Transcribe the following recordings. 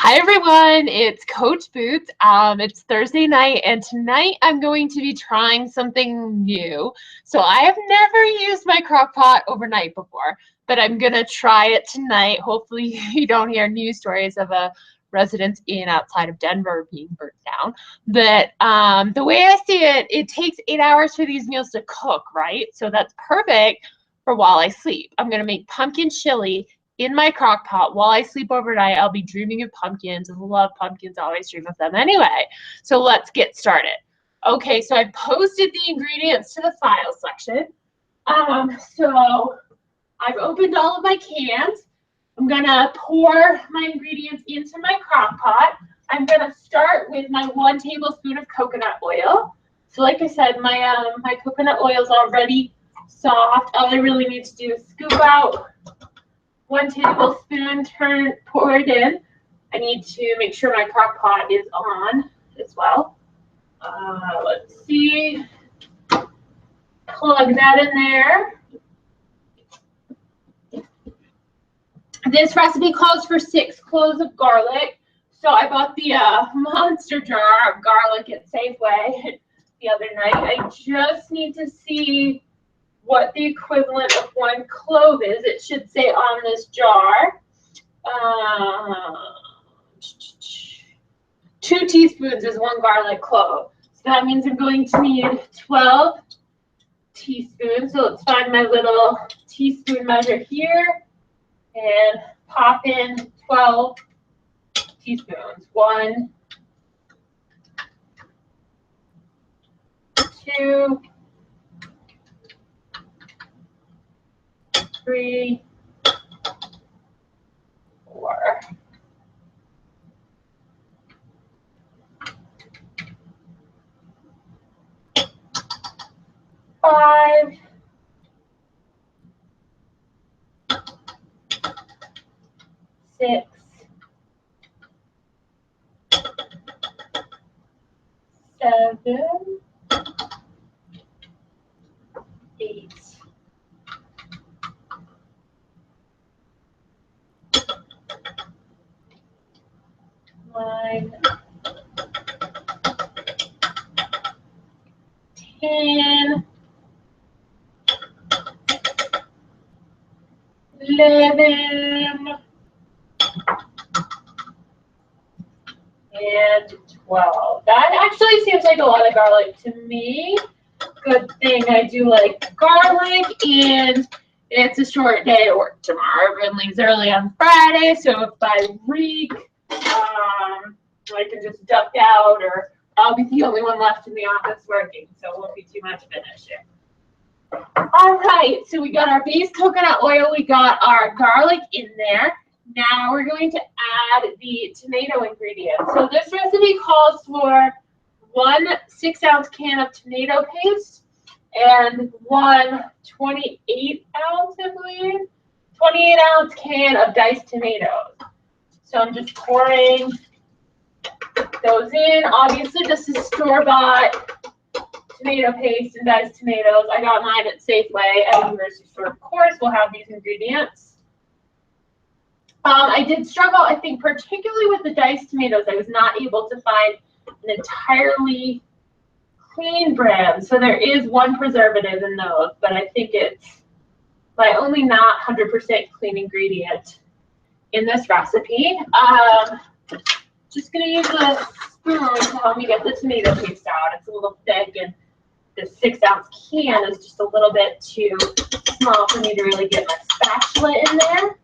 Hi everyone, it's Coach Boots. It's Thursday night, and tonight I'm going to be trying something new. So I have never used my crock pot overnight before, but I'm gonna try it tonight. Hopefully you don't hear news stories of a resident in outside of Denver being burnt down. But the way I see it, it takes 8 hours for these meals to cook, right? So that's perfect for while I sleep. I'm gonna make pumpkin chili in my crock pot while I sleep overnight. I'll be dreaming of pumpkins. I love pumpkins. I always dream of them anyway. So let's get started. Okay, so I posted the ingredients to the file section. So I've opened all of my cans. I'm gonna pour my ingredients into my crock pot. I'm gonna start with my 1 tablespoon of coconut oil. So like I said, my coconut oil is already soft. All I really need to do is scoop out 1 tablespoon, pour it in. I need to make sure my crock pot is on as well. Let's see. Plug that in there. This recipe calls for 6 cloves of garlic. So I bought the monster jar of garlic at Safeway the other night. I just need to see what the equivalent of 1 clove is. It should say on this jar. 2 teaspoons is 1 garlic clove. So that means I'm going to need 12 teaspoons. So let's find my little teaspoon measure here and pop in 12 teaspoons. 1, 2, 3, 4. 5, 6, 7, 8, 9, 10, 11, and 12. That actually seems like a lot of garlic to me. Good thing I do like garlic, and it's a short day at work tomorrow. Everyone leaves early on Friday, so if I reek, I can just duck out, or I'll be the only one left in the office working, so it won't be too much of an issue. All right, so we got our base coconut oil, we got our garlic in there. Now we're going to add the tomato ingredients. So this recipe calls for 1 6-ounce can of tomato paste and 1 28-ounce, I believe, 28-ounce can of diced tomatoes. So I'm just pouring those in. Obviously, this is store-bought tomato paste and diced tomatoes. I got mine at Safeway at a grocery store. Of course, we'll have these ingredients. I did struggle, I think, particularly with the diced tomatoes. I was not able to find an entirely clean brand. So there is 1 preservative in those, but I think it's my only not 100% clean ingredient in this recipe. Just going to use a spoon to help me get the tomato paste out. It's a little thick, and the 6-ounce can is just a little bit too small for me to really get my spatula in there.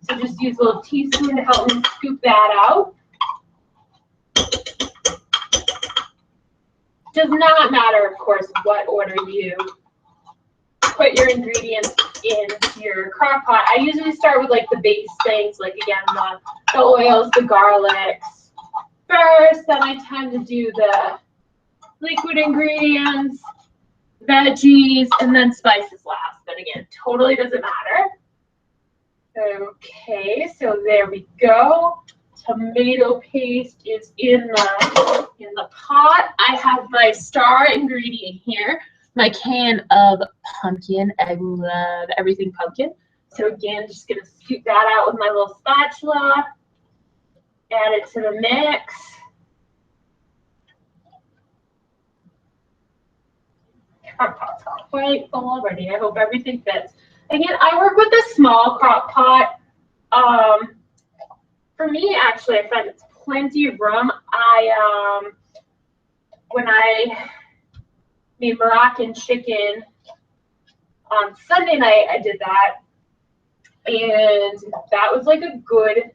So just use a little teaspoon to help me scoop that out. Does not matter, of course, what order you put your ingredients into your crock pot. I usually start with like the base things, like again, the oils, the garlics first, then I tend to do the liquid ingredients, veggies, and then spices last. But again, totally doesn't matter. Okay, so there we go. Tomato paste is in the pot. I have my star ingredient here, my can of pumpkin. I love everything pumpkin. So again, just gonna scoop that out with my little spatula. Add it to the mix. Crock pot's quite full already. I hope everything fits. Again, I work with a small crock pot. For me, actually, I find it's plenty of room. When I made Moroccan chicken on Sunday night, I did that. And that was like a good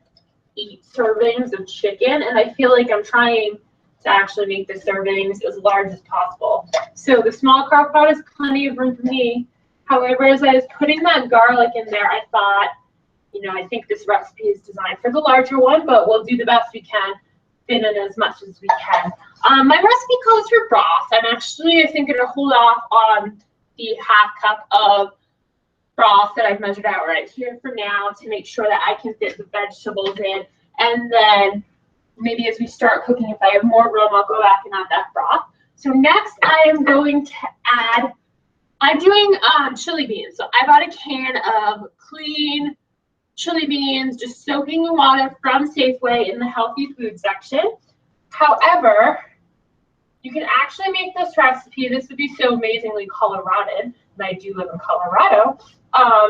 8 servings of chicken. And I feel like I'm trying to actually make the servings as large as possible. So the small crock pot is plenty of room for me. However, as I was putting that garlic in there, I thought, you know, I think this recipe is designed for the larger one, but we'll do the best we can, fit in as much as we can. My recipe calls for broth. I'm actually, I think, going to hold off on the ½ cup of broth that I've measured out right here for now to make sure that I can fit the vegetables in. And then maybe as we start cooking, if I have more room, I'll go back and add that broth. So next I am going to add, I'm doing chili beans. So I bought a can of clean chili beans, just soaking in water from Safeway in the healthy food section. However, you can actually make this recipe. This would be so amazingly Coloradan, and I do live in Colorado.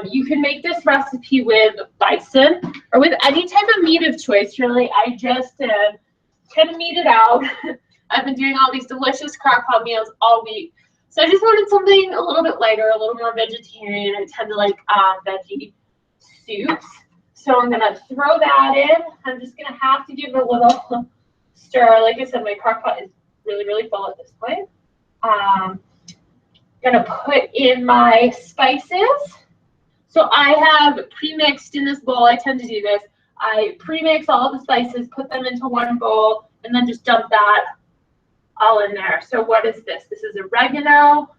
You can make this recipe with bison or with any type of meat of choice, really. I just kind of meat it out. I've been doing all these delicious crock pot meals all week. So I just wanted something a little bit lighter, a little more vegetarian. I tend to like veggie soups. So I'm going to throw that in. I'm just going to have to give it a little stir. Like I said, my crock pot is really, really full at this point. Going to put in my spices. So I have pre-mixed in this bowl. I tend to do this. I pre-mix all the spices, put them into one bowl, and then just dump that all in there. So what is this? This is oregano,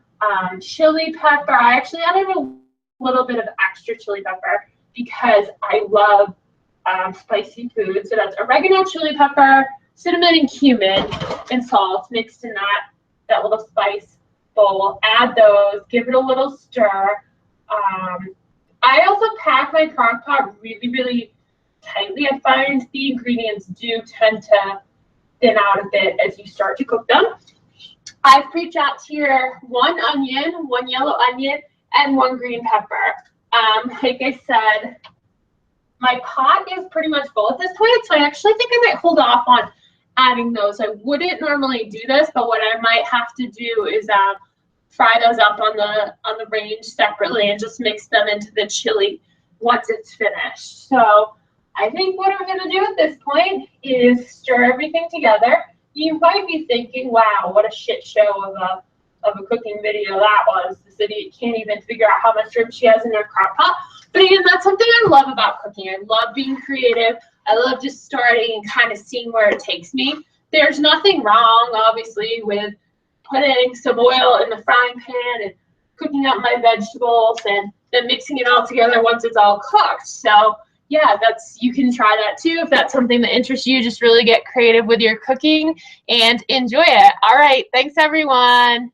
chili pepper. I actually added a little bit of extra chili pepper because I love spicy food. So that's oregano, chili pepper, cinnamon, and cumin, and salt mixed in that little spice bowl. Add those, give it a little stir. I also pack my crock pot really, really tightly. I find the ingredients do tend to thin out a bit as you start to cook them. I've pre-chopped here 1 onion, 1 yellow onion, and 1 green pepper. Like I said, my pot is pretty much full at this point, so I actually think I might hold off on adding those. I wouldn't normally do this, but what I might have to do is fry those up on the range separately and just mix them into the chili once it's finished. So I think what I'm going to do at this point is stir everything together. You might be thinking, wow, what a shit show of a cooking video that was. This idiot can't even figure out how much room she has in her crock pot. But again, that's something I love about cooking. I love being creative. I love just starting and kind of seeing where it takes me. There's nothing wrong, obviously, with putting some oil in the frying pan and cooking up my vegetables and then mixing it all together once it's all cooked. So yeah, you can try that too if that's something that interests you. Just really get creative with your cooking and enjoy it. All right, thanks everyone.